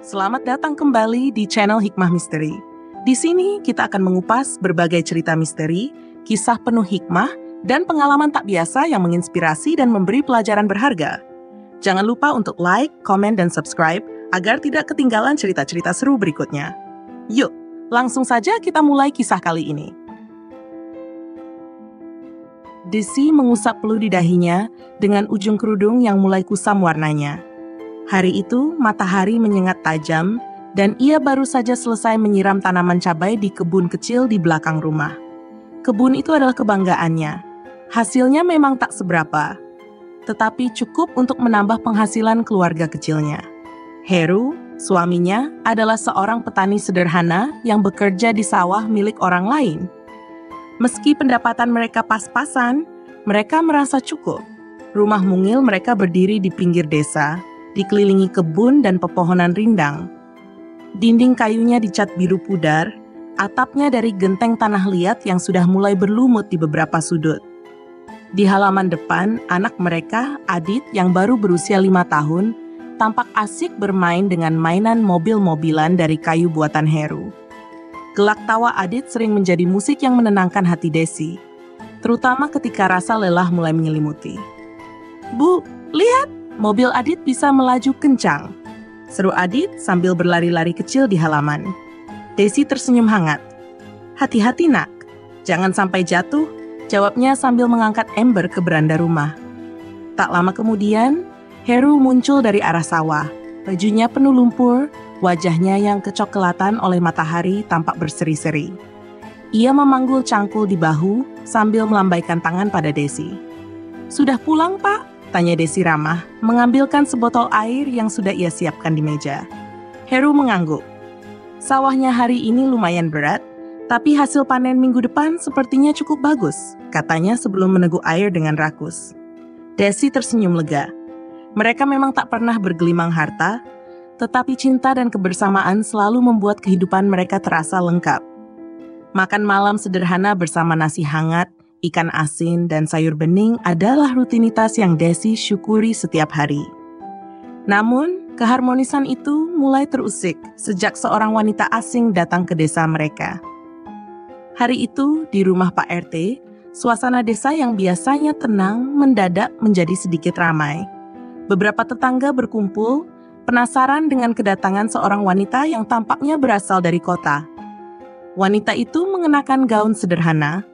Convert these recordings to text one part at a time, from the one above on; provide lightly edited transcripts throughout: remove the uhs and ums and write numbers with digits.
Selamat datang kembali di channel Hikmah Misteri. Di sini kita akan mengupas berbagai cerita misteri, kisah penuh hikmah, dan pengalaman tak biasa yang menginspirasi dan memberi pelajaran berharga. Jangan lupa untuk like, komen, dan subscribe agar tidak ketinggalan cerita-cerita seru berikutnya. Yuk, langsung saja kita mulai kisah kali ini. Desi mengusap peluh di dahinya dengan ujung kerudung yang mulai kusam warnanya. Hari itu, matahari menyengat tajam, dan ia baru saja selesai menyiram tanaman cabai di kebun kecil di belakang rumah. Kebun itu adalah kebanggaannya. Hasilnya memang tak seberapa, tetapi cukup untuk menambah penghasilan keluarga kecilnya. Heru, suaminya, adalah seorang petani sederhana yang bekerja di sawah milik orang lain. Meski pendapatan mereka pas-pasan, mereka merasa cukup. Rumah mungil mereka berdiri di pinggir desa, dikelilingi kebun dan pepohonan rindang. Dinding kayunya dicat biru pudar, atapnya dari genteng tanah liat yang sudah mulai berlumut di beberapa sudut. Di halaman depan, anak mereka, Adit, yang baru berusia 5 tahun, tampak asik bermain dengan mainan mobil-mobilan dari kayu buatan Heru. Gelak tawa Adit sering menjadi musik yang menenangkan hati Desi, terutama ketika rasa lelah mulai menyelimuti. "Bu, lihat! Mobil Adit bisa melaju kencang," seru Adit sambil berlari-lari kecil di halaman. Desi tersenyum hangat. "Hati-hati nak, jangan sampai jatuh," jawabnya sambil mengangkat ember ke beranda rumah. Tak lama kemudian, Heru muncul dari arah sawah. Bajunya penuh lumpur, wajahnya yang kecoklatan oleh matahari tampak berseri-seri. Ia memanggul cangkul di bahu sambil melambaikan tangan pada Desi. "Sudah pulang, Pak?" tanya Desi ramah, mengambilkan sebotol air yang sudah ia siapkan di meja. Heru mengangguk. "Sawahnya hari ini lumayan berat, tapi hasil panen minggu depan sepertinya cukup bagus," katanya sebelum meneguk air dengan rakus. Desi tersenyum lega. Mereka memang tak pernah bergelimang harta, tetapi cinta dan kebersamaan selalu membuat kehidupan mereka terasa lengkap. Makan malam sederhana bersama nasi hangat, ikan asin, dan sayur bening adalah rutinitas yang Desi syukuri setiap hari. Namun, keharmonisan itu mulai terusik sejak seorang wanita asing datang ke desa mereka. Hari itu, di rumah Pak RT, suasana desa yang biasanya tenang mendadak menjadi sedikit ramai. Beberapa tetangga berkumpul, penasaran dengan kedatangan seorang wanita yang tampaknya berasal dari kota. Wanita itu mengenakan gaun sederhana,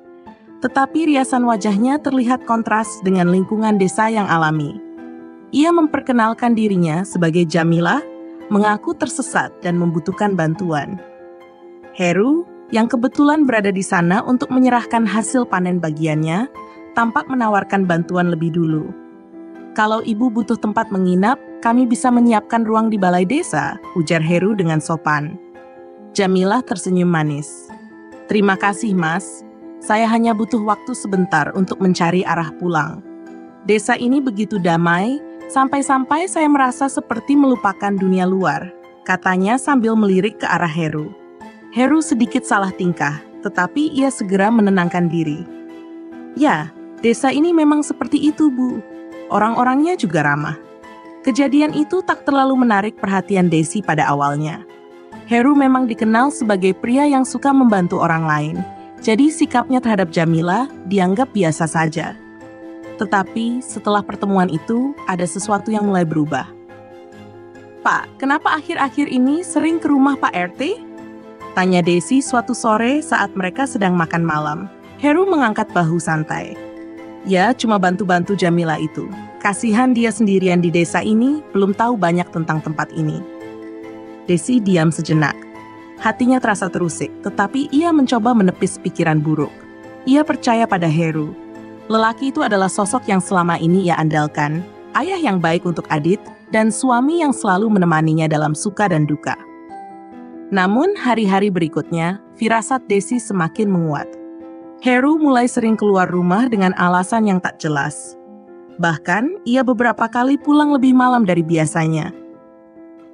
tetapi riasan wajahnya terlihat kontras dengan lingkungan desa yang alami. Ia memperkenalkan dirinya sebagai Jamilah, mengaku tersesat dan membutuhkan bantuan. Heru, yang kebetulan berada di sana untuk menyerahkan hasil panen bagiannya, tampak menawarkan bantuan lebih dulu. "Kalau ibu butuh tempat menginap, kami bisa menyiapkan ruang di balai desa," ujar Heru dengan sopan. Jamilah tersenyum manis. "Terima kasih, Mas. Saya hanya butuh waktu sebentar untuk mencari arah pulang. Desa ini begitu damai, sampai-sampai saya merasa seperti melupakan dunia luar," katanya sambil melirik ke arah Heru. Heru sedikit salah tingkah, tetapi ia segera menenangkan diri. "Ya, desa ini memang seperti itu, Bu. Orang-orangnya juga ramah." Kejadian itu tak terlalu menarik perhatian Desi pada awalnya. Heru memang dikenal sebagai pria yang suka membantu orang lain, jadi sikapnya terhadap Jamilah dianggap biasa saja. Tetapi setelah pertemuan itu, ada sesuatu yang mulai berubah. "Pak, kenapa akhir-akhir ini sering ke rumah Pak RT?" tanya Desi suatu sore saat mereka sedang makan malam. Heru mengangkat bahu santai. "Ya, cuma bantu-bantu Jamilah itu. Kasihan dia sendirian di desa ini, belum tahu banyak tentang tempat ini." Desi diam sejenak. Hatinya terasa terusik, tetapi ia mencoba menepis pikiran buruk. Ia percaya pada Heru. Lelaki itu adalah sosok yang selama ini ia andalkan, ayah yang baik untuk Adit, dan suami yang selalu menemaninya dalam suka dan duka. Namun, hari-hari berikutnya, firasat Desi semakin menguat. Heru mulai sering keluar rumah dengan alasan yang tak jelas. Bahkan, ia beberapa kali pulang lebih malam dari biasanya.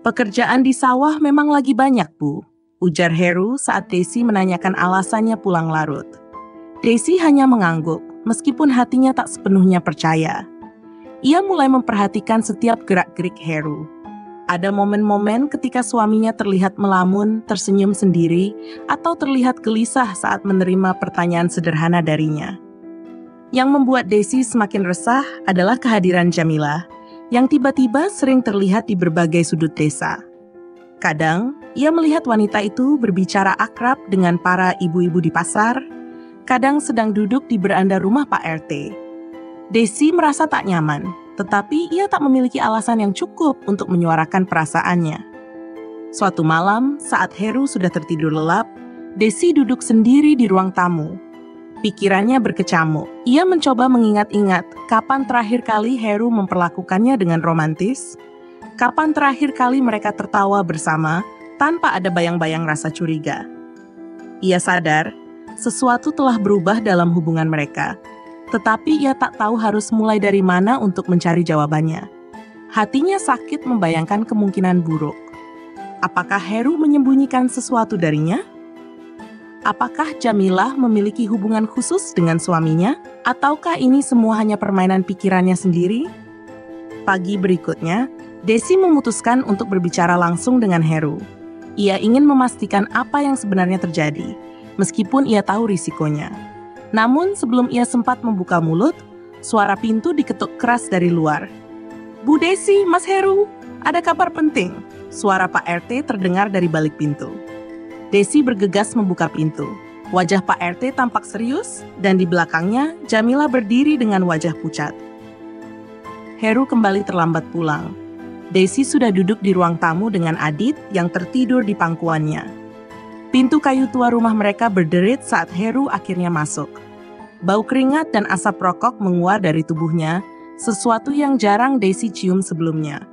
"Pekerjaan di sawah memang lagi banyak, Bu," ujar Heru saat Desi menanyakan alasannya pulang larut. Desi hanya mengangguk, meskipun hatinya tak sepenuhnya percaya. Ia mulai memperhatikan setiap gerak-gerik Heru. Ada momen-momen ketika suaminya terlihat melamun, tersenyum sendiri, atau terlihat gelisah saat menerima pertanyaan sederhana darinya. Yang membuat Desi semakin resah adalah kehadiran Jamilah, yang tiba-tiba sering terlihat di berbagai sudut desa. Kadang, ia melihat wanita itu berbicara akrab dengan para ibu-ibu di pasar, kadang sedang duduk di beranda rumah Pak RT. Desi merasa tak nyaman, tetapi ia tak memiliki alasan yang cukup untuk menyuarakan perasaannya. Suatu malam, saat Heru sudah tertidur lelap, Desi duduk sendiri di ruang tamu. Pikirannya berkecamuk. Ia mencoba mengingat-ingat kapan terakhir kali Heru memperlakukannya dengan romantis, kapan terakhir kali mereka tertawa bersama tanpa ada bayang-bayang rasa curiga. Ia sadar, sesuatu telah berubah dalam hubungan mereka. Tetapi ia tak tahu harus mulai dari mana untuk mencari jawabannya. Hatinya sakit membayangkan kemungkinan buruk. Apakah Heru menyembunyikan sesuatu darinya? Apakah Jamilah memiliki hubungan khusus dengan suaminya? Ataukah ini semua hanya permainan pikirannya sendiri? Pagi berikutnya, Desi memutuskan untuk berbicara langsung dengan Heru. Ia ingin memastikan apa yang sebenarnya terjadi, meskipun ia tahu risikonya. Namun sebelum ia sempat membuka mulut, suara pintu diketuk keras dari luar. "Bu Desi, Mas Heru, ada kabar penting." Suara Pak RT terdengar dari balik pintu. Desi bergegas membuka pintu. Wajah Pak RT tampak serius, dan di belakangnya Jamilah berdiri dengan wajah pucat. Heru kembali terlambat pulang. Desi sudah duduk di ruang tamu dengan Adit yang tertidur di pangkuannya. Pintu kayu tua rumah mereka berderit saat Heru akhirnya masuk. Bau keringat dan asap rokok menguar dari tubuhnya, sesuatu yang jarang Desi cium sebelumnya.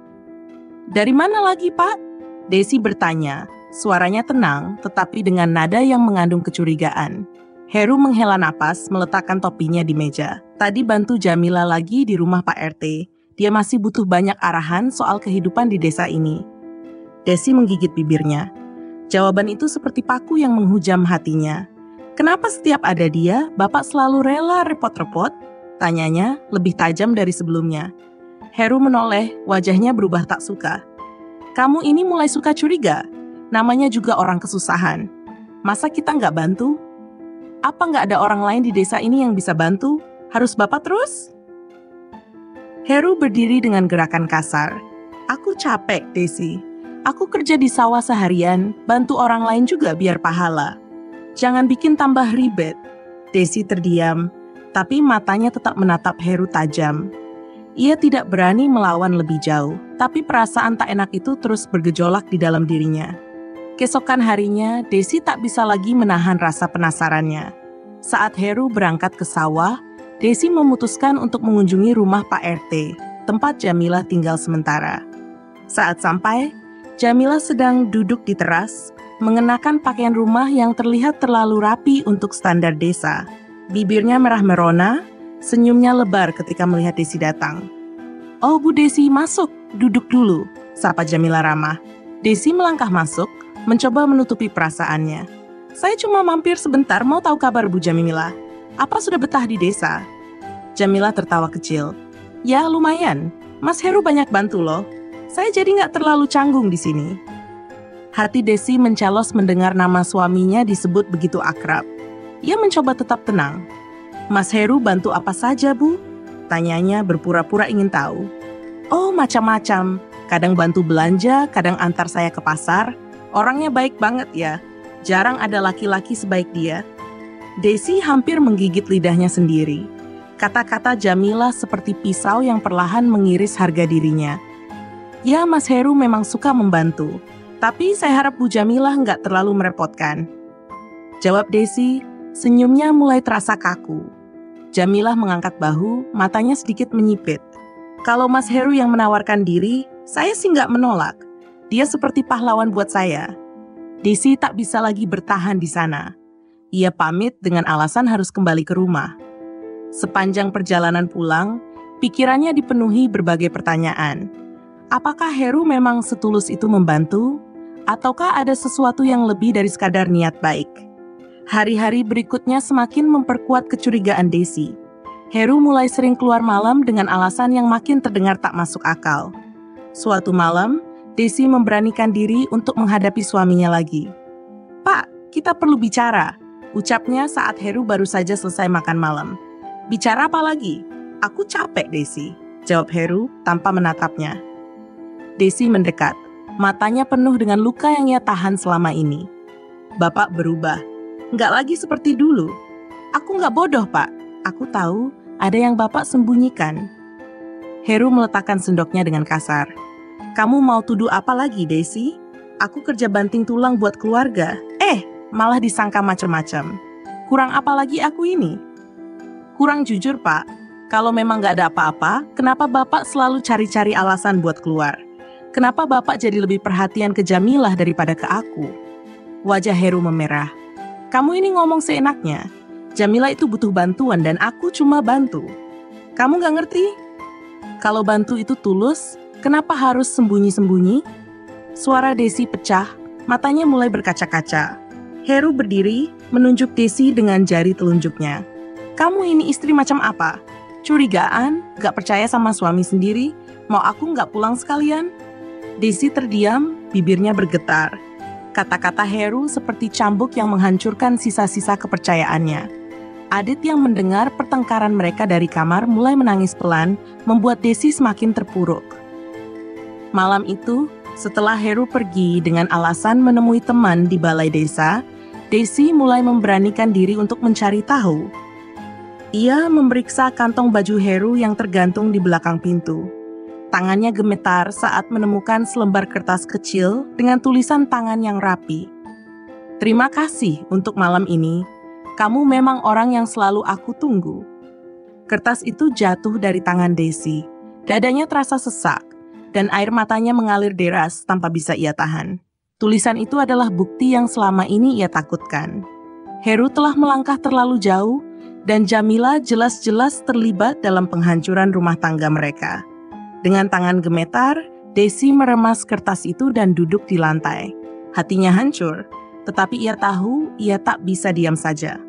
"Dari mana lagi, Pak?" Desi bertanya. Suaranya tenang, tetapi dengan nada yang mengandung kecurigaan. Heru menghela napas, meletakkan topinya di meja. Tadi bantu Jamilah lagi di rumah Pak RT. Dia masih butuh banyak arahan soal kehidupan di desa ini. Desi menggigit bibirnya. Jawaban itu seperti paku yang menghujam hatinya. "Kenapa setiap ada dia, Bapak selalu rela repot-repot?" Tanyanya lebih tajam dari sebelumnya. Heru menoleh, wajahnya berubah tak suka. "Kamu ini mulai suka curiga? Namanya juga orang kesusahan. Masa kita nggak bantu? Apa nggak ada orang lain di desa ini yang bisa bantu? Harus Bapak terus?" Heru berdiri dengan gerakan kasar. "Aku capek, Desi. Aku kerja di sawah seharian, bantu orang lain juga biar pahala. Jangan bikin tambah ribet." Desi terdiam, tapi matanya tetap menatap Heru tajam. Ia tidak berani melawan lebih jauh, tapi perasaan tak enak itu terus bergejolak di dalam dirinya. Keesokan harinya, Desi tak bisa lagi menahan rasa penasarannya. Saat Heru berangkat ke sawah, Desi memutuskan untuk mengunjungi rumah Pak RT, tempat Jamilah tinggal sementara. Saat sampai, Jamilah sedang duduk di teras, mengenakan pakaian rumah yang terlihat terlalu rapi untuk standar desa. Bibirnya merah merona, senyumnya lebar ketika melihat Desi datang. "Oh, Bu Desi, masuk, duduk dulu," sapa Jamilah ramah. Desi melangkah masuk, mencoba menutupi perasaannya. "Saya cuma mampir sebentar, mau tahu kabar Bu Jamilah. Apa sudah betah di desa?" Jamilah tertawa kecil. "Ya, lumayan. Mas Heru banyak bantu loh. Saya jadi nggak terlalu canggung di sini." Hati Desi mencalos mendengar nama suaminya disebut begitu akrab. Ia mencoba tetap tenang. "Mas Heru bantu apa saja, Bu?" Tanyanya berpura-pura ingin tahu. "Oh, macam-macam. Kadang bantu belanja, kadang antar saya ke pasar. Orangnya baik banget ya. Jarang ada laki-laki sebaik dia." Desi hampir menggigit lidahnya sendiri. Kata-kata Jamilah seperti pisau yang perlahan mengiris harga dirinya. "Ya, Mas Heru memang suka membantu. Tapi saya harap Bu Jamilah nggak terlalu merepotkan." Jawab Desi, senyumnya mulai terasa kaku. Jamilah mengangkat bahu, matanya sedikit menyipit. "Kalau Mas Heru yang menawarkan diri, saya sih nggak menolak. Dia seperti pahlawan buat saya." Desi tak bisa lagi bertahan di sana. Ia pamit dengan alasan harus kembali ke rumah. Sepanjang perjalanan pulang, pikirannya dipenuhi berbagai pertanyaan. Apakah Heru memang setulus itu membantu? Ataukah ada sesuatu yang lebih dari sekadar niat baik? Hari-hari berikutnya semakin memperkuat kecurigaan Desi. Heru mulai sering keluar malam dengan alasan yang makin terdengar tak masuk akal. Suatu malam, Desi memberanikan diri untuk menghadapi suaminya lagi. "Pak, kita perlu bicara," ucapnya saat Heru baru saja selesai makan malam. "Bicara apa lagi? Aku capek, Desi," jawab Heru tanpa menatapnya. Desi mendekat, matanya penuh dengan luka yang ia tahan selama ini. "Bapak berubah, nggak lagi seperti dulu." "Aku nggak bodoh, Pak. Aku tahu ada yang Bapak sembunyikan." Heru meletakkan sendoknya dengan kasar. "Kamu mau tuduh apa lagi, Desi? Aku kerja banting tulang buat keluarga. Malah disangka macam-macam. Kurang apa lagi aku ini?" "Kurang jujur, Pak. Kalau memang nggak ada apa-apa, kenapa Bapak selalu cari-cari alasan buat keluar? Kenapa Bapak jadi lebih perhatian ke Jamilah daripada ke aku?" Wajah Heru memerah. "Kamu ini ngomong seenaknya. Jamilah itu butuh bantuan dan aku cuma bantu. Kamu nggak ngerti? Kalau bantu itu tulus, kenapa harus sembunyi-sembunyi?" Suara Desi pecah, matanya mulai berkaca-kaca. Heru berdiri, menunjuk Desi dengan jari telunjuknya. "Kamu ini istri macam apa? Curigaan? Gak percaya sama suami sendiri? Mau aku gak pulang sekalian?" Desi terdiam, bibirnya bergetar. Kata-kata Heru seperti cambuk yang menghancurkan sisa-sisa kepercayaannya. Adit yang mendengar pertengkaran mereka dari kamar mulai menangis pelan, membuat Desi semakin terpuruk. Malam itu, setelah Heru pergi dengan alasan menemui teman di balai desa, Desi mulai memberanikan diri untuk mencari tahu. Ia memeriksa kantong baju Heru yang tergantung di belakang pintu. Tangannya gemetar saat menemukan selembar kertas kecil dengan tulisan tangan yang rapi. "Terima kasih untuk malam ini. Kamu memang orang yang selalu aku tunggu." Kertas itu jatuh dari tangan Desi. Dadanya terasa sesak, dan air matanya mengalir deras tanpa bisa ia tahan. Tulisan itu adalah bukti yang selama ini ia takutkan. Heru telah melangkah terlalu jauh, dan Jamilah jelas-jelas terlibat dalam penghancuran rumah tangga mereka. Dengan tangan gemetar, Desi meremas kertas itu dan duduk di lantai. Hatinya hancur, tetapi ia tahu ia tak bisa diam saja.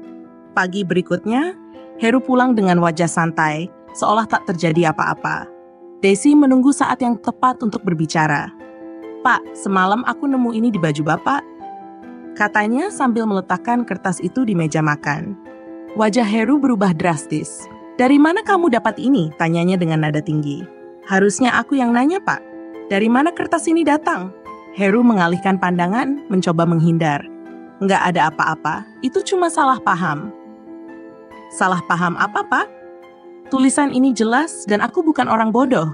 Pagi berikutnya, Heru pulang dengan wajah santai, seolah tak terjadi apa-apa. Desi menunggu saat yang tepat untuk berbicara. "Pak, semalam aku nemu ini di baju Bapak," katanya sambil meletakkan kertas itu di meja makan. Wajah Heru berubah drastis. "Dari mana kamu dapat ini?" tanyanya dengan nada tinggi. "Harusnya aku yang nanya, Pak. Dari mana kertas ini datang?" Heru mengalihkan pandangan, mencoba menghindar. "Nggak ada apa-apa, itu cuma salah paham." "Salah paham apa, Pak? Tulisan ini jelas dan aku bukan orang bodoh."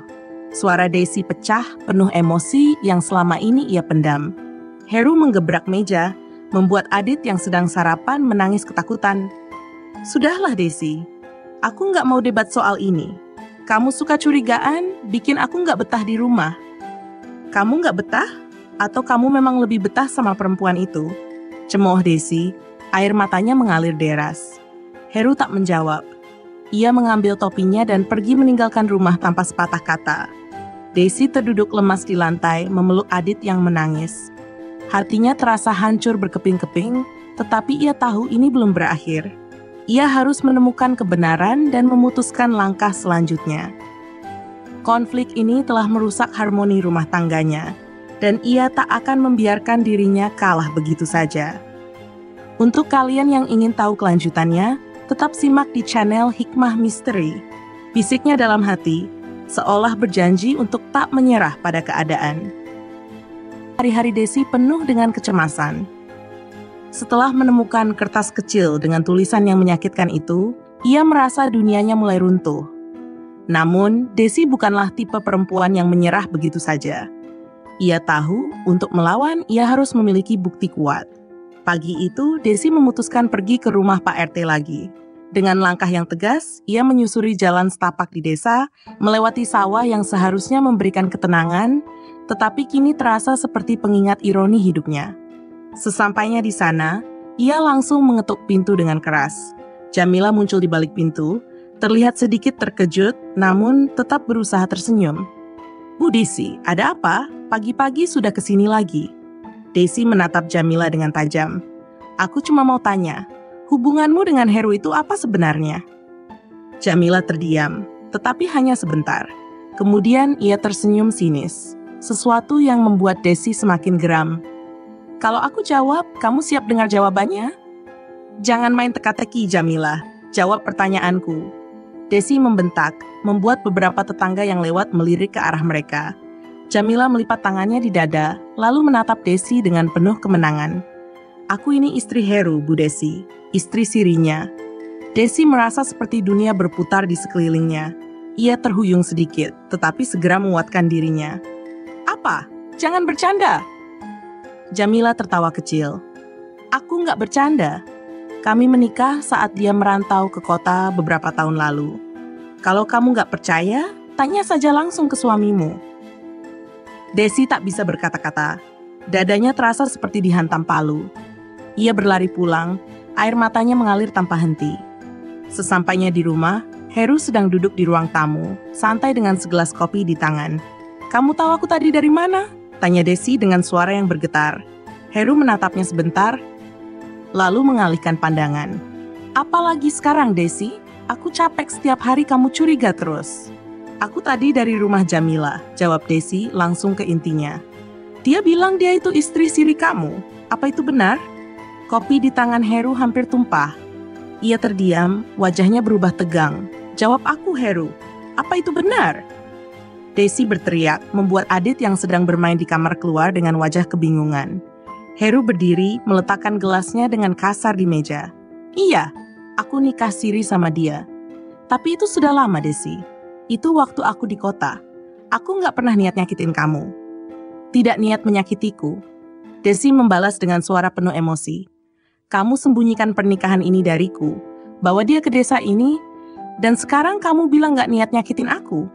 Suara Desi pecah, penuh emosi yang selama ini ia pendam. Heru menggebrak meja, membuat Adit yang sedang sarapan menangis ketakutan. "Sudahlah, Desi. Aku nggak mau debat soal ini. Kamu suka curigaan, bikin aku nggak betah di rumah." "Kamu nggak betah? Atau kamu memang lebih betah sama perempuan itu?" cemooh Desi, air matanya mengalir deras. Heru tak menjawab. Ia mengambil topinya dan pergi meninggalkan rumah tanpa sepatah kata. Desi terduduk lemas di lantai, memeluk Adit yang menangis. Hatinya terasa hancur berkeping-keping, tetapi ia tahu ini belum berakhir. Ia harus menemukan kebenaran dan memutuskan langkah selanjutnya. Konflik ini telah merusak harmoni rumah tangganya, dan ia tak akan membiarkan dirinya kalah begitu saja. Untuk kalian yang ingin tahu kelanjutannya, tetap simak di channel Hikmah Misteri. Bisiknya dalam hati, seolah berjanji untuk tak menyerah pada keadaan. Hari-hari Desi penuh dengan kecemasan. Setelah menemukan kertas kecil dengan tulisan yang menyakitkan itu, ia merasa dunianya mulai runtuh. Namun, Desi bukanlah tipe perempuan yang menyerah begitu saja. Ia tahu, untuk melawan, ia harus memiliki bukti kuat. Pagi itu, Desi memutuskan pergi ke rumah Pak RT lagi. Dengan langkah yang tegas, ia menyusuri jalan setapak di desa, melewati sawah yang seharusnya memberikan ketenangan, tetapi kini terasa seperti pengingat ironi hidupnya. Sesampainya di sana, ia langsung mengetuk pintu dengan keras. Jamilah muncul di balik pintu, terlihat sedikit terkejut, namun tetap berusaha tersenyum. "Bu Desi, ada apa? Pagi-pagi sudah kesini lagi." Desi menatap Jamilah dengan tajam. "Aku cuma mau tanya, hubunganmu dengan Heru itu apa sebenarnya?" Jamilah terdiam, tetapi hanya sebentar. Kemudian ia tersenyum sinis. sesuatu yang membuat Desi semakin geram. Kalau aku jawab, kamu siap dengar jawabannya? Jangan main teka-teki, Jamila. Jawab pertanyaanku. Desi membentak, membuat beberapa tetangga yang lewat melirik ke arah mereka. Jamila melipat tangannya di dada, lalu menatap Desi dengan penuh kemenangan. Aku ini istri Heru, Bu Desi, istri sirinya. Desi merasa seperti dunia berputar di sekelilingnya. Ia terhuyung sedikit, tetapi segera menguatkan dirinya. Apa? Jangan bercanda! Jamila tertawa kecil. Aku nggak bercanda. Kami menikah saat dia merantau ke kota beberapa tahun lalu. Kalau kamu nggak percaya, tanya saja langsung ke suamimu. Desi tak bisa berkata-kata. Dadanya terasa seperti dihantam palu. Ia berlari pulang, air matanya mengalir tanpa henti. Sesampainya di rumah, Heru sedang duduk di ruang tamu, santai dengan segelas kopi di tangan. Kamu tahu aku tadi dari mana? Tanya Desi dengan suara yang bergetar. Heru menatapnya sebentar, lalu mengalihkan pandangan. Apalagi sekarang, Desi? Aku capek setiap hari kamu curiga terus. Aku tadi dari rumah Jamila, jawab Desi langsung ke intinya. Dia bilang dia itu istri siri kamu. Apa itu benar? Kopi di tangan Heru hampir tumpah. Ia terdiam, wajahnya berubah tegang. Jawab aku, Heru. Apa itu benar? Desi berteriak, membuat Adit yang sedang bermain di kamar keluar dengan wajah kebingungan. Heru berdiri, meletakkan gelasnya dengan kasar di meja. Iya, aku nikah siri sama dia. Tapi itu sudah lama, Desi. Itu waktu aku di kota. Aku nggak pernah niat nyakitin kamu. Tidak niat menyakitiku. Desi membalas dengan suara penuh emosi. Kamu sembunyikan pernikahan ini dariku, bawa dia ke desa ini, dan sekarang kamu bilang nggak niat nyakitin aku.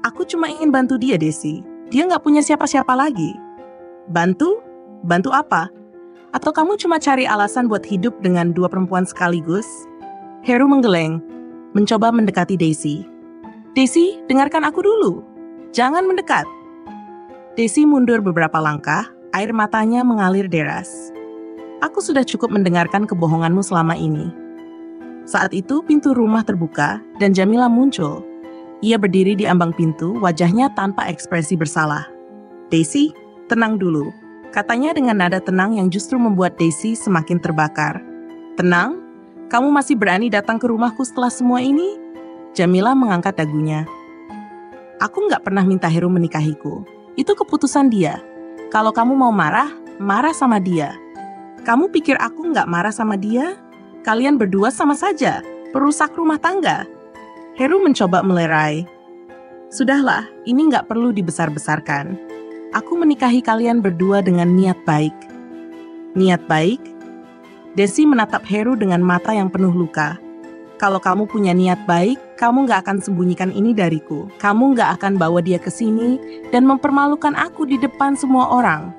Aku cuma ingin bantu dia, Desi. Dia nggak punya siapa-siapa lagi. Bantu? Bantu apa? Atau kamu cuma cari alasan buat hidup dengan dua perempuan sekaligus? Heru menggeleng, mencoba mendekati Desi. Desi, dengarkan aku dulu. Jangan mendekat. Desi mundur beberapa langkah, air matanya mengalir deras. Aku sudah cukup mendengarkan kebohonganmu selama ini. Saat itu pintu rumah terbuka dan Jamila muncul. Ia berdiri di ambang pintu, wajahnya tanpa ekspresi bersalah. Desi, tenang dulu, katanya dengan nada tenang yang justru membuat Desi semakin terbakar. Tenang? Kamu masih berani datang ke rumahku setelah semua ini? Jamila mengangkat dagunya. Aku nggak pernah minta Heru menikahiku. Itu keputusan dia. Kalau kamu mau marah, marah sama dia. Kamu pikir aku nggak marah sama dia? Kalian berdua sama saja, perusak rumah tangga. Heru mencoba melerai. Sudahlah, ini nggak perlu dibesar-besarkan. Aku menikahi kalian berdua dengan niat baik. Niat baik? Desi menatap Heru dengan mata yang penuh luka. Kalau kamu punya niat baik, kamu nggak akan sembunyikan ini dariku. Kamu nggak akan bawa dia ke sini dan mempermalukan aku di depan semua orang.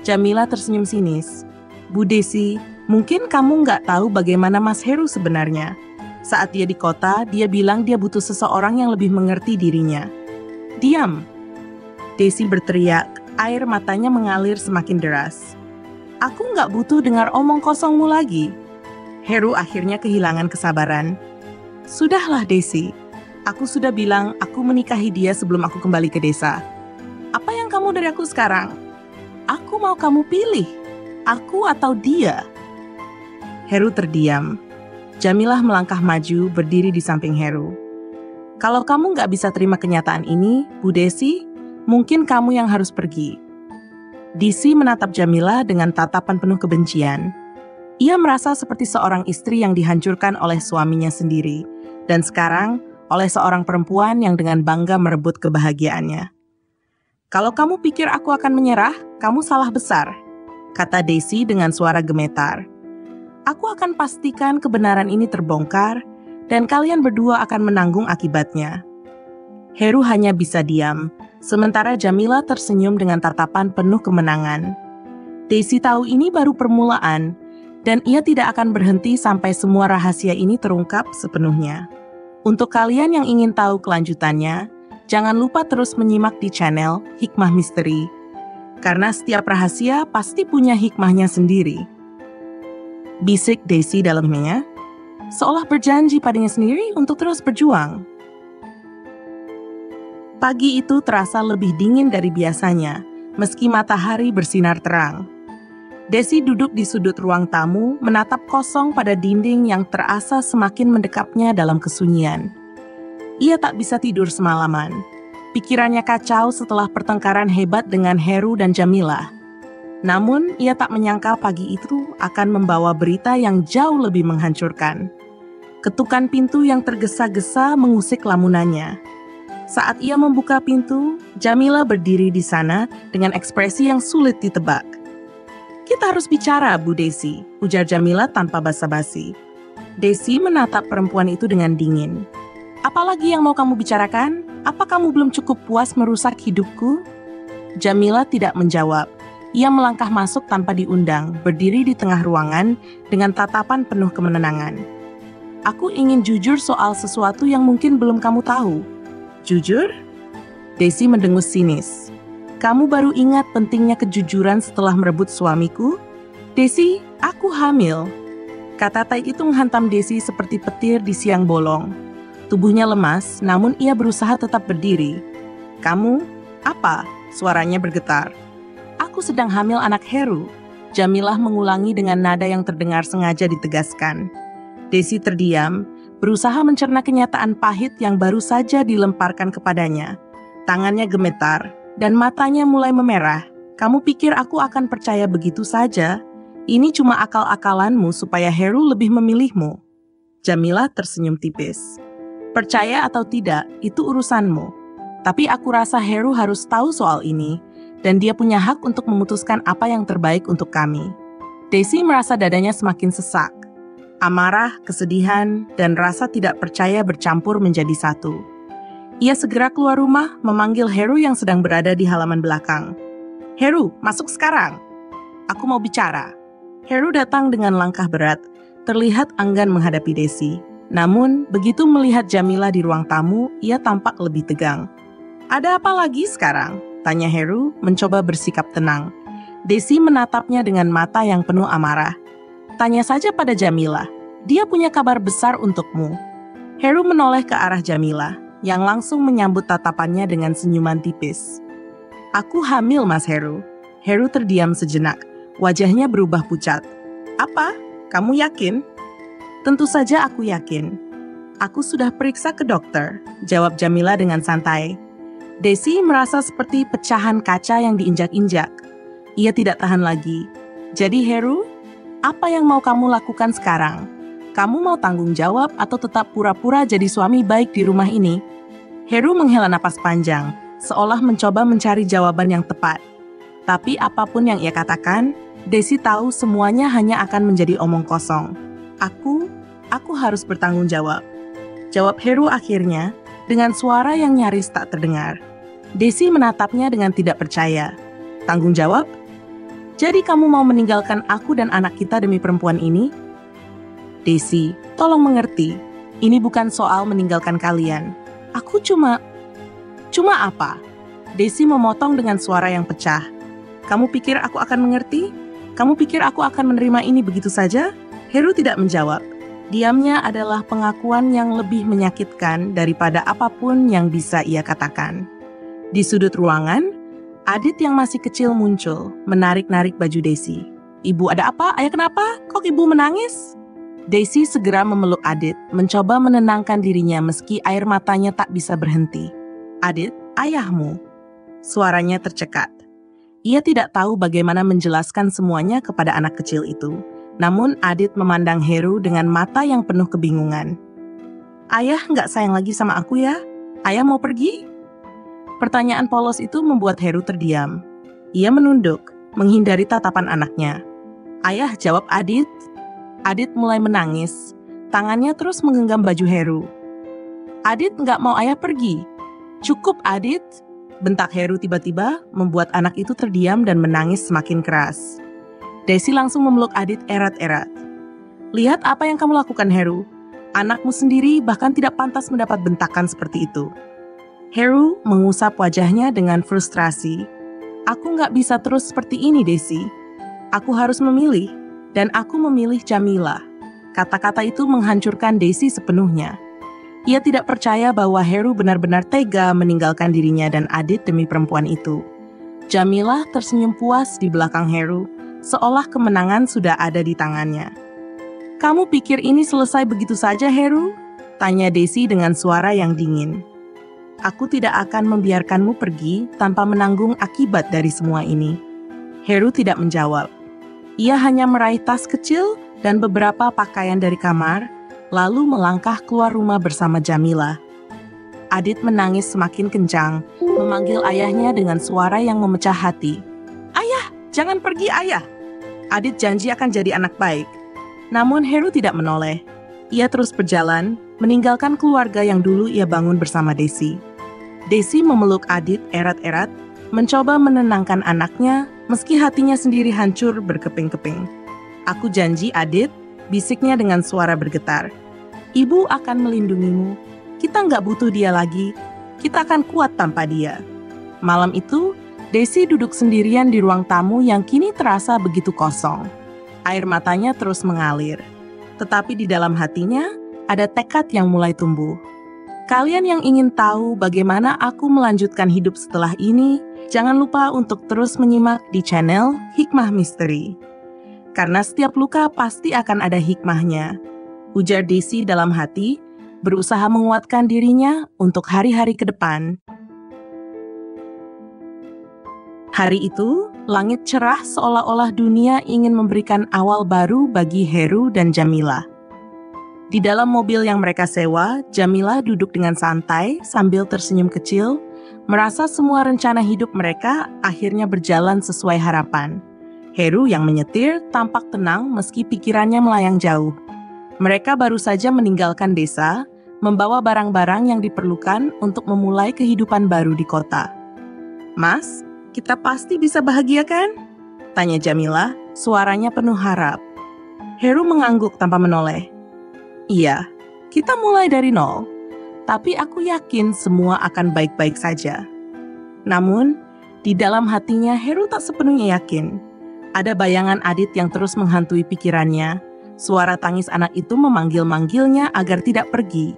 Jamila tersenyum sinis. Bu Desi, mungkin kamu nggak tahu bagaimana Mas Heru sebenarnya. Saat dia di kota, dia bilang dia butuh seseorang yang lebih mengerti dirinya. Diam! Desi berteriak, air matanya mengalir semakin deras. Aku nggak butuh dengar omong kosongmu lagi. Heru akhirnya kehilangan kesabaran. Sudahlah Desi, aku sudah bilang aku menikahi dia sebelum aku kembali ke desa. Apa yang kamu dari aku sekarang? Aku mau kamu pilih, aku atau dia. Heru terdiam. Jamilah melangkah maju, berdiri di samping Heru. Kalau kamu nggak bisa terima kenyataan ini, Bu Desi, mungkin kamu yang harus pergi. Desi menatap Jamila dengan tatapan penuh kebencian. Ia merasa seperti seorang istri yang dihancurkan oleh suaminya sendiri, dan sekarang oleh seorang perempuan yang dengan bangga merebut kebahagiaannya. Kalau kamu pikir aku akan menyerah, kamu salah besar, kata Desi dengan suara gemetar. Aku akan pastikan kebenaran ini terbongkar, dan kalian berdua akan menanggung akibatnya. Heru hanya bisa diam, sementara Jamila tersenyum dengan tatapan penuh kemenangan. Desi tahu ini baru permulaan, dan ia tidak akan berhenti sampai semua rahasia ini terungkap sepenuhnya. Untuk kalian yang ingin tahu kelanjutannya, jangan lupa terus menyimak di channel Hikmah Misteri, karena setiap rahasia pasti punya hikmahnya sendiri. Bisik Desi dalamnya, seolah berjanji padanya sendiri untuk terus berjuang. Pagi itu terasa lebih dingin dari biasanya, meski matahari bersinar terang. Desi duduk di sudut ruang tamu, menatap kosong pada dinding yang terasa semakin mendekapnya dalam kesunyian. Ia tak bisa tidur semalaman. Pikirannya kacau setelah pertengkaran hebat dengan Heru dan Jamila. Namun, ia tak menyangka pagi itu akan membawa berita yang jauh lebih menghancurkan. Ketukan pintu yang tergesa-gesa mengusik lamunannya. Saat ia membuka pintu, Jamila berdiri di sana dengan ekspresi yang sulit ditebak. "Kita harus bicara, Bu Desi," ujar Jamila tanpa basa-basi. Desi menatap perempuan itu dengan dingin. "Apalagi yang mau kamu bicarakan? Apa kamu belum cukup puas merusak hidupku?" Jamila tidak menjawab. Ia melangkah masuk tanpa diundang, berdiri di tengah ruangan dengan tatapan penuh kemenangan. "Aku ingin jujur soal sesuatu yang mungkin belum kamu tahu." "Jujur?" Desi mendengus sinis. "Kamu baru ingat pentingnya kejujuran setelah merebut suamiku?" "Desi, aku hamil." Kata tai itu menghantam Desi seperti petir di siang bolong. Tubuhnya lemas, namun ia berusaha tetap berdiri. "Kamu? Apa?" Suaranya bergetar. "Aku sedang hamil anak Heru." Jamilah mengulangi dengan nada yang terdengar sengaja ditegaskan. Desi terdiam, berusaha mencerna kenyataan pahit yang baru saja dilemparkan kepadanya. Tangannya gemetar, dan matanya mulai memerah. "Kamu pikir aku akan percaya begitu saja? Ini cuma akal-akalanmu supaya Heru lebih memilihmu." Jamila tersenyum tipis. "Percaya atau tidak, itu urusanmu. Tapi aku rasa Heru harus tahu soal ini, dan dia punya hak untuk memutuskan apa yang terbaik untuk kami." Desi merasa dadanya semakin sesak. Amarah, kesedihan, dan rasa tidak percaya bercampur menjadi satu. Ia segera keluar rumah, memanggil Heru yang sedang berada di halaman belakang. "Heru, masuk sekarang. Aku mau bicara." Heru datang dengan langkah berat, terlihat enggan menghadapi Desi. Namun, begitu melihat Jamila di ruang tamu, ia tampak lebih tegang. "Ada apa lagi sekarang?" tanya Heru, mencoba bersikap tenang. Desi menatapnya dengan mata yang penuh amarah. "Tanya saja pada Jamila. Dia punya kabar besar untukmu." Heru menoleh ke arah Jamila, yang langsung menyambut tatapannya dengan senyuman tipis. "Aku hamil, Mas Heru." Heru terdiam sejenak, wajahnya berubah pucat. "Apa? Kamu yakin?" "Tentu saja aku yakin. Aku sudah periksa ke dokter," jawab Jamila dengan santai. Desi merasa seperti pecahan kaca yang diinjak-injak. Ia tidak tahan lagi. "Jadi Heru, apa yang mau kamu lakukan sekarang? Kamu mau tanggung jawab atau tetap pura-pura jadi suami baik di rumah ini?" Heru menghela napas panjang, seolah mencoba mencari jawaban yang tepat. Tapi apapun yang ia katakan, Desi tahu semuanya hanya akan menjadi omong kosong. Aku harus bertanggung jawab." Jawab Heru akhirnya, dengan suara yang nyaris tak terdengar. Desi menatapnya dengan tidak percaya. "Tanggung jawab? Jadi kamu mau meninggalkan aku dan anak kita demi perempuan ini?" "Desi, tolong mengerti. Ini bukan soal meninggalkan kalian. Aku cuma apa?" Desi memotong dengan suara yang pecah. "Kamu pikir aku akan mengerti? Kamu pikir aku akan menerima ini begitu saja?" Heru tidak menjawab. Diamnya adalah pengakuan yang lebih menyakitkan daripada apapun yang bisa ia katakan. Di sudut ruangan, Adit yang masih kecil muncul, menarik-narik baju Desi. "Ibu, ada apa? Ayah kenapa? Kok ibu menangis?" Desi segera memeluk Adit, mencoba menenangkan dirinya meski air matanya tak bisa berhenti. "Adit, ayahmu." Suaranya tercekat. Ia tidak tahu bagaimana menjelaskan semuanya kepada anak kecil itu. Namun Adit memandang Heru dengan mata yang penuh kebingungan. "Ayah nggak sayang lagi sama aku ya? Ayah mau pergi?" Pertanyaan polos itu membuat Heru terdiam. Ia menunduk, menghindari tatapan anaknya. "Ayah," jawab Adit. Adit mulai menangis. Tangannya terus menggenggam baju Heru. "Adit nggak mau ayah pergi." "Cukup, Adit," bentak Heru tiba-tiba, membuat anak itu terdiam dan menangis semakin keras. Desi langsung memeluk Adit erat-erat. "Lihat apa yang kamu lakukan, Heru. Anakmu sendiri bahkan tidak pantas mendapat bentakan seperti itu." Heru mengusap wajahnya dengan frustrasi. "Aku nggak bisa terus seperti ini, Desi. Aku harus memilih. Dan aku memilih Jamila." Kata-kata itu menghancurkan Desi sepenuhnya. Ia tidak percaya bahwa Heru benar-benar tega meninggalkan dirinya dan Adit demi perempuan itu. Jamilah tersenyum puas di belakang Heru, seolah kemenangan sudah ada di tangannya. "Kamu pikir ini selesai begitu saja, Heru?" tanya Desi dengan suara yang dingin. "Aku tidak akan membiarkanmu pergi tanpa menanggung akibat dari semua ini." Heru tidak menjawab. Ia hanya meraih tas kecil dan beberapa pakaian dari kamar, lalu melangkah keluar rumah bersama Jamilah. Adit menangis semakin kencang, memanggil ayahnya dengan suara yang memecah hati. "Ayah, jangan pergi, ayah! Adit janji akan jadi anak baik." Namun Heru tidak menoleh. Ia terus berjalan, meninggalkan keluarga yang dulu ia bangun bersama Desi. Desi memeluk Adit erat-erat, mencoba menenangkan anaknya meski hatinya sendiri hancur berkeping-keping. "Aku janji, Adit," bisiknya dengan suara bergetar. "Ibu akan melindungimu. Kita nggak butuh dia lagi. Kita akan kuat tanpa dia." Malam itu, Desi duduk sendirian di ruang tamu yang kini terasa begitu kosong. Air matanya terus mengalir. Tetapi di dalam hatinya, ada tekad yang mulai tumbuh. Kalian yang ingin tahu bagaimana aku melanjutkan hidup setelah ini, jangan lupa untuk terus menyimak di channel Hikmah Misteri. Karena setiap luka pasti akan ada hikmahnya, ujar Desi dalam hati, berusaha menguatkan dirinya untuk hari-hari ke depan. Hari itu, langit cerah seolah-olah dunia ingin memberikan awal baru bagi Heru dan Jamilah. Di dalam mobil yang mereka sewa, Jamilah duduk dengan santai sambil tersenyum kecil, merasa semua rencana hidup mereka akhirnya berjalan sesuai harapan. Heru yang menyetir tampak tenang meski pikirannya melayang jauh. Mereka baru saja meninggalkan desa, membawa barang-barang yang diperlukan untuk memulai kehidupan baru di kota. "Mas, kita pasti bisa bahagia kan?" tanya Jamilah, suaranya penuh harap. Heru mengangguk tanpa menoleh. "Iya, kita mulai dari nol, tapi aku yakin semua akan baik-baik saja." Namun, di dalam hatinya Heru tak sepenuhnya yakin. Ada bayangan Adit yang terus menghantui pikirannya. Suara tangis anak itu memanggil-manggilnya agar tidak pergi.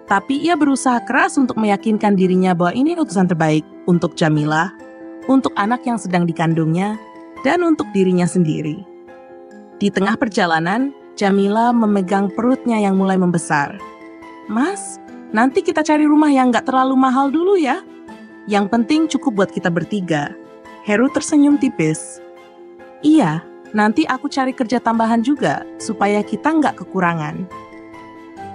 Tapi ia berusaha keras untuk meyakinkan dirinya bahwa ini utusan terbaik untuk Jamilah, untuk anak yang sedang dikandungnya, dan untuk dirinya sendiri. Di tengah perjalanan, Jamilah memegang perutnya yang mulai membesar. "Mas, nanti kita cari rumah yang nggak terlalu mahal dulu ya. Yang penting cukup buat kita bertiga." Heru tersenyum tipis. "Iya, nanti aku cari kerja tambahan juga, supaya kita nggak kekurangan."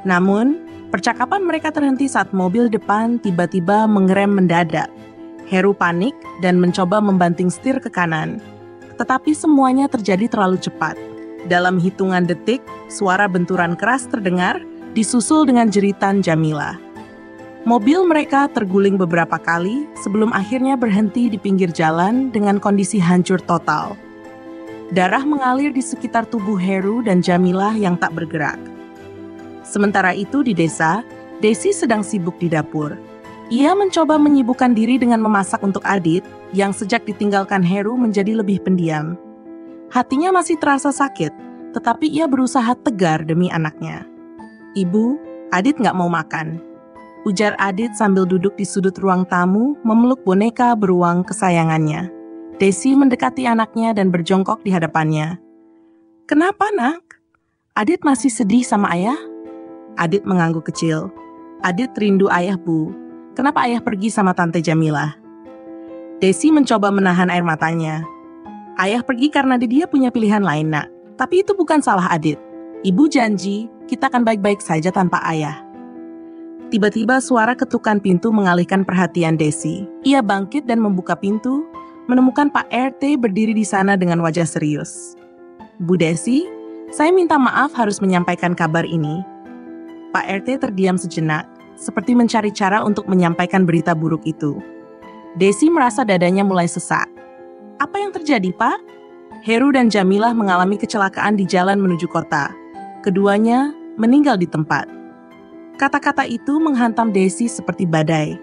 Namun, percakapan mereka terhenti saat mobil depan tiba-tiba mengerem mendadak. Heru panik dan mencoba membanting setir ke kanan. Tetapi semuanya terjadi terlalu cepat. Dalam hitungan detik, suara benturan keras terdengar, disusul dengan jeritan Jamilah. Mobil mereka terguling beberapa kali sebelum akhirnya berhenti di pinggir jalan dengan kondisi hancur total. Darah mengalir di sekitar tubuh Heru dan Jamilah yang tak bergerak. Sementara itu di desa, Desi sedang sibuk di dapur. Ia mencoba menyibukkan diri dengan memasak untuk Adit, yang sejak ditinggalkan Heru menjadi lebih pendiam. Hatinya masih terasa sakit, tetapi ia berusaha tegar demi anaknya. "Ibu, Adit nggak mau makan," ujar Adit sambil duduk di sudut ruang tamu memeluk boneka beruang kesayangannya. Desi mendekati anaknya dan berjongkok di hadapannya. "Kenapa, nak? Adit masih sedih sama ayah?" Adit mengangguk kecil. "Adit rindu ayah, Bu. Kenapa ayah pergi sama Tante Jamilah?" Desi mencoba menahan air matanya. "Ayah pergi karena dia punya pilihan lain, nak. Tapi itu bukan salah Adit. Ibu janji kita akan baik-baik saja tanpa ayah." Tiba-tiba suara ketukan pintu mengalihkan perhatian Desi. Ia bangkit dan membuka pintu, menemukan Pak RT berdiri di sana dengan wajah serius. "Bu Desi, saya minta maaf harus menyampaikan kabar ini." Pak RT terdiam sejenak, seperti mencari cara untuk menyampaikan berita buruk itu. Desi merasa dadanya mulai sesak. "Apa yang terjadi, Pak?" Heru dan Jamilah mengalami kecelakaan di jalan menuju kota. Keduanya meninggal di tempat. Kata-kata itu menghantam Desi seperti badai.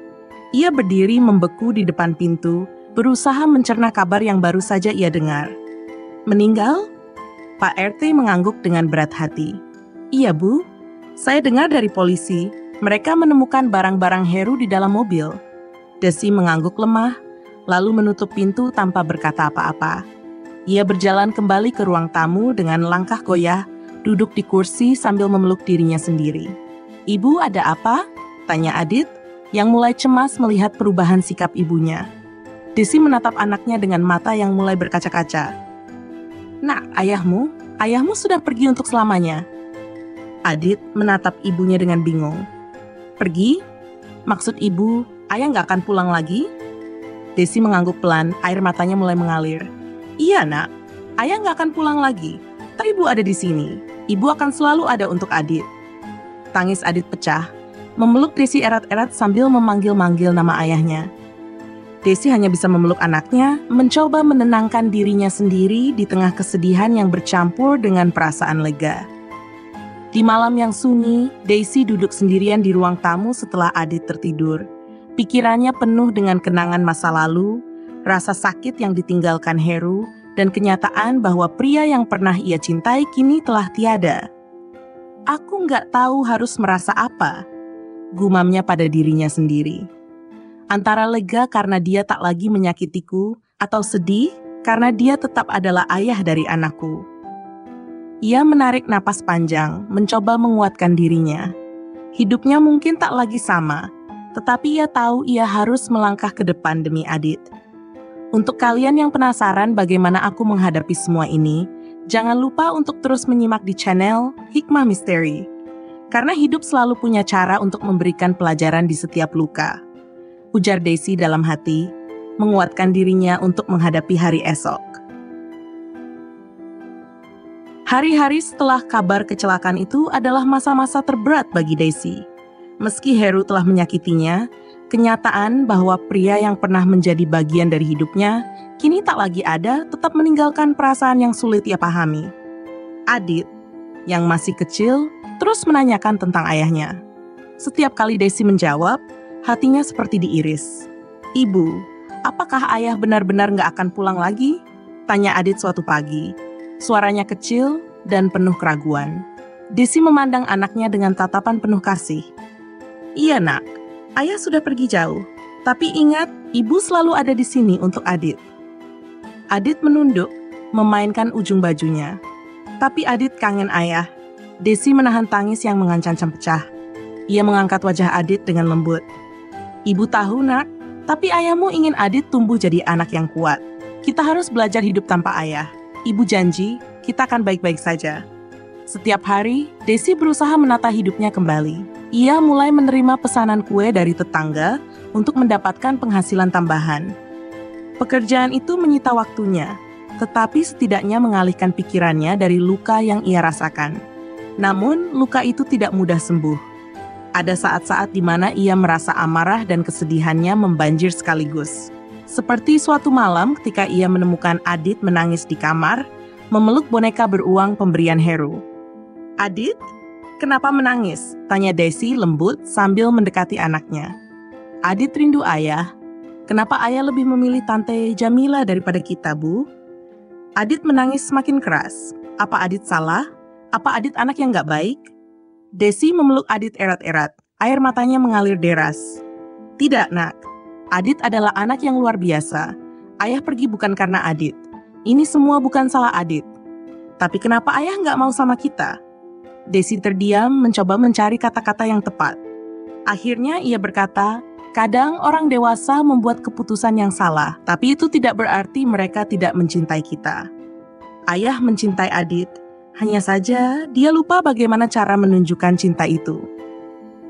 Ia berdiri membeku di depan pintu, berusaha mencerna kabar yang baru saja ia dengar. "Meninggal?" Pak RT mengangguk dengan berat hati. "Iya, Bu. Saya dengar dari polisi. Mereka menemukan barang-barang Heru di dalam mobil. Desi mengangguk lemah, lalu menutup pintu tanpa berkata apa-apa. Ia berjalan kembali ke ruang tamu dengan langkah goyah, duduk di kursi sambil memeluk dirinya sendiri. "Ibu, ada apa?" tanya Adit, yang mulai cemas melihat perubahan sikap ibunya. Desi menatap anaknya dengan mata yang mulai berkaca-kaca. "Nak, ayahmu sudah pergi untuk selamanya." Adit menatap ibunya dengan bingung. "Pergi? Maksud ibu, ayah nggak akan pulang lagi?" Desi mengangguk pelan, air matanya mulai mengalir. "Iya nak, ayah nggak akan pulang lagi. Tapi ibu ada di sini. Ibu akan selalu ada untuk Adit." Tangis Adit pecah, memeluk Desi erat-erat sambil memanggil-manggil nama ayahnya. Desi hanya bisa memeluk anaknya, mencoba menenangkan dirinya sendiri di tengah kesedihan yang bercampur dengan perasaan lega. Di malam yang sunyi, Desi duduk sendirian di ruang tamu setelah Adit tertidur. Pikirannya penuh dengan kenangan masa lalu, rasa sakit yang ditinggalkan Heru, dan kenyataan bahwa pria yang pernah ia cintai kini telah tiada. "Aku nggak tahu harus merasa apa," gumamnya pada dirinya sendiri. Antara lega karena dia tak lagi menyakitiku, atau sedih karena dia tetap adalah ayah dari anakku. Ia menarik napas panjang, mencoba menguatkan dirinya. Hidupnya mungkin tak lagi sama, tetapi ia tahu ia harus melangkah ke depan demi Adit. Untuk kalian yang penasaran bagaimana aku menghadapi semua ini, jangan lupa untuk terus menyimak di channel Hikmah Misteri. Karena hidup selalu punya cara untuk memberikan pelajaran di setiap luka. Ujar Desi dalam hati, menguatkan dirinya untuk menghadapi hari esok. Hari-hari setelah kabar kecelakaan itu adalah masa-masa terberat bagi Desi. Meski Heru telah menyakitinya, kenyataan bahwa pria yang pernah menjadi bagian dari hidupnya kini tak lagi ada tetap meninggalkan perasaan yang sulit ia pahami. Adit, yang masih kecil, terus menanyakan tentang ayahnya. Setiap kali Desi menjawab, hatinya seperti diiris. "Ibu, apakah ayah benar-benar nggak akan pulang lagi?" tanya Adit suatu pagi. Suaranya kecil dan penuh keraguan. Desi memandang anaknya dengan tatapan penuh kasih. "Iya nak, ayah sudah pergi jauh. Tapi ingat, ibu selalu ada di sini untuk Adit." Adit menunduk, memainkan ujung bajunya. Tapi Adit kangen ayah. Desi menahan tangis yang mengancam pecah. Ia mengangkat wajah Adit dengan lembut. "Ibu tahu nak, tapi ayahmu ingin Adit tumbuh jadi anak yang kuat. Kita harus belajar hidup tanpa ayah. Ibu janji, kita akan baik-baik saja." Setiap hari, Desi berusaha menata hidupnya kembali. Ia mulai menerima pesanan kue dari tetangga untuk mendapatkan penghasilan tambahan. Pekerjaan itu menyita waktunya, tetapi setidaknya mengalihkan pikirannya dari luka yang ia rasakan. Namun, luka itu tidak mudah sembuh. Ada saat-saat di mana ia merasa amarah dan kesedihannya membanjir sekaligus. Seperti suatu malam ketika ia menemukan Adit menangis di kamar, memeluk boneka beruang pemberian Heru. "Adit, kenapa menangis?" tanya Desi lembut sambil mendekati anaknya. "Adit rindu ayah. Kenapa ayah lebih memilih Tante Jamila daripada kita, Bu?" Adit menangis semakin keras. Apa Adit salah? Apa Adit anak yang gak baik? Desi memeluk Adit erat-erat. Air matanya mengalir deras. "Tidak, nak. Adit adalah anak yang luar biasa. Ayah pergi bukan karena Adit. Ini semua bukan salah Adit. Tapi kenapa ayah nggak mau sama kita?" Desi terdiam mencoba mencari kata-kata yang tepat. Akhirnya ia berkata, "Kadang orang dewasa membuat keputusan yang salah, tapi itu tidak berarti mereka tidak mencintai kita. Ayah mencintai Adit, hanya saja dia lupa bagaimana cara menunjukkan cinta itu."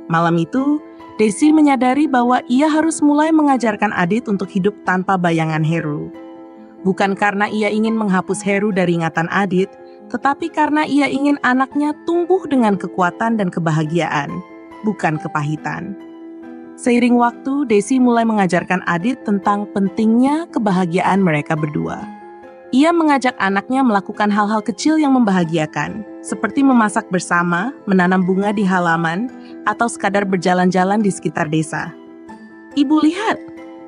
Malam itu, Desi menyadari bahwa ia harus mulai mengajarkan Adit untuk hidup tanpa bayangan Heru. Bukan karena ia ingin menghapus Heru dari ingatan Adit, tetapi karena ia ingin anaknya tumbuh dengan kekuatan dan kebahagiaan, bukan kepahitan. Seiring waktu, Desi mulai mengajarkan Adit tentang pentingnya kebahagiaan mereka berdua. Ia mengajak anaknya melakukan hal-hal kecil yang membahagiakan, seperti memasak bersama, menanam bunga di halaman, atau sekadar berjalan-jalan di sekitar desa. "Ibu lihat,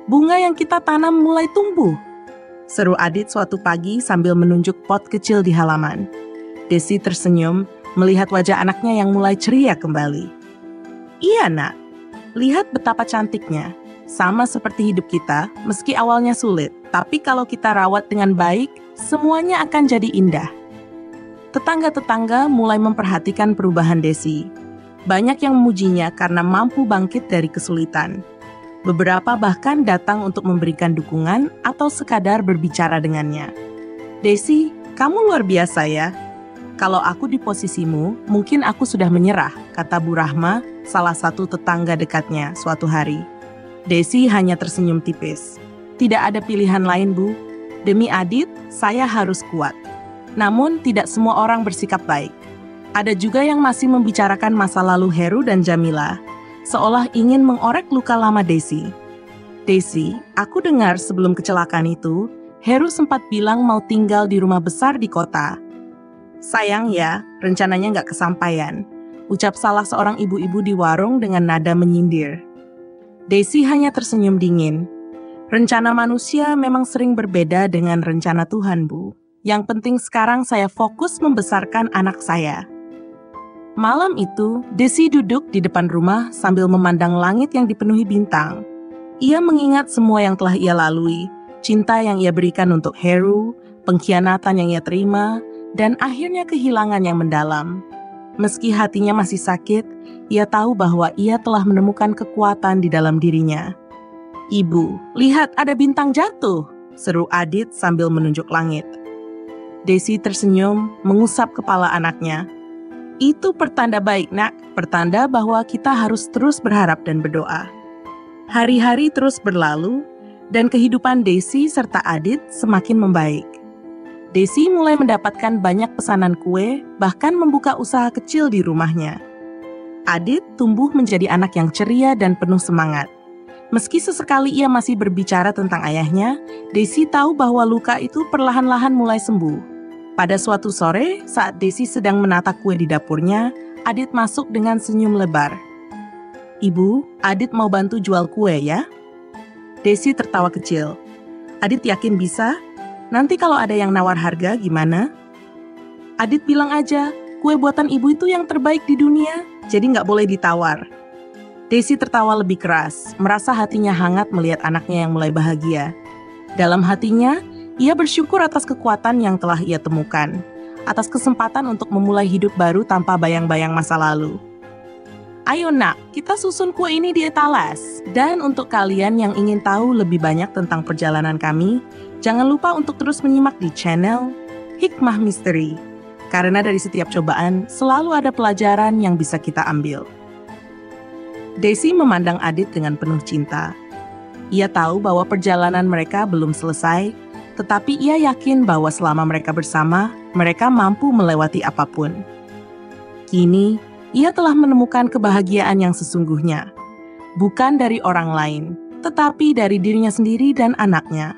bunga yang kita tanam mulai tumbuh," seru Adit suatu pagi sambil menunjuk pot kecil di halaman. Desi tersenyum melihat wajah anaknya yang mulai ceria kembali. Iya nak, lihat betapa cantiknya. Sama seperti hidup kita, meski awalnya sulit, tapi kalau kita rawat dengan baik, semuanya akan jadi indah. Tetangga-tetangga mulai memperhatikan perubahan Desi. Banyak yang memujinya karena mampu bangkit dari kesulitan. Beberapa bahkan datang untuk memberikan dukungan atau sekadar berbicara dengannya. Desi, kamu luar biasa ya. Kalau aku di posisimu, mungkin aku sudah menyerah, kata Bu Rahma, salah satu tetangga dekatnya suatu hari. Desi hanya tersenyum tipis. Tidak ada pilihan lain, Bu. Demi Adit, saya harus kuat. Namun, tidak semua orang bersikap baik. Ada juga yang masih membicarakan masa lalu Heru dan Jamila, seolah ingin mengorek luka lama Desi. Desi, aku dengar sebelum kecelakaan itu, Heru sempat bilang mau tinggal di rumah besar di kota. Sayang ya, rencananya nggak kesampaian. Ucap salah seorang ibu-ibu di warung dengan nada menyindir. Desi hanya tersenyum dingin. Rencana manusia memang sering berbeda dengan rencana Tuhan, Bu. Yang penting sekarang saya fokus membesarkan anak saya. Malam itu, Desi duduk di depan rumah sambil memandang langit yang dipenuhi bintang. Ia mengingat semua yang telah ia lalui, cinta yang ia berikan untuk Heru, pengkhianatan yang ia terima, dan akhirnya kehilangan yang mendalam. Meski hatinya masih sakit, ia tahu bahwa ia telah menemukan kekuatan di dalam dirinya. Ibu, lihat ada bintang jatuh, seru Adit sambil menunjuk langit. Desi tersenyum, mengusap kepala anaknya. Itu pertanda baik, nak. Pertanda bahwa kita harus terus berharap dan berdoa. Hari-hari terus berlalu, dan kehidupan Desi serta Adit semakin membaik. Desi mulai mendapatkan banyak pesanan kue, bahkan membuka usaha kecil di rumahnya. Adit tumbuh menjadi anak yang ceria dan penuh semangat. Meski sesekali ia masih berbicara tentang ayahnya, Desi tahu bahwa luka itu perlahan-lahan mulai sembuh. Pada suatu sore, saat Desi sedang menata kue di dapurnya, Adit masuk dengan senyum lebar. Ibu, Adit mau bantu jual kue ya? Desi tertawa kecil. Adit yakin bisa? Nanti kalau ada yang nawar harga gimana? Adit bilang aja, kue buatan ibu itu yang terbaik di dunia, jadi nggak boleh ditawar. Desi tertawa lebih keras, merasa hatinya hangat melihat anaknya yang mulai bahagia. Dalam hatinya, ia bersyukur atas kekuatan yang telah ia temukan, atas kesempatan untuk memulai hidup baru tanpa bayang-bayang masa lalu. Ayo nak, kita susun kue ini di etalas. Dan untuk kalian yang ingin tahu lebih banyak tentang perjalanan kami, jangan lupa untuk terus menyimak di channel Hikmah Misteri. Karena dari setiap cobaan, selalu ada pelajaran yang bisa kita ambil. Desi memandang Adit dengan penuh cinta. Ia tahu bahwa perjalanan mereka belum selesai, tetapi ia yakin bahwa selama mereka bersama, mereka mampu melewati apapun. Kini, ia telah menemukan kebahagiaan yang sesungguhnya. Bukan dari orang lain, tetapi dari dirinya sendiri dan anaknya.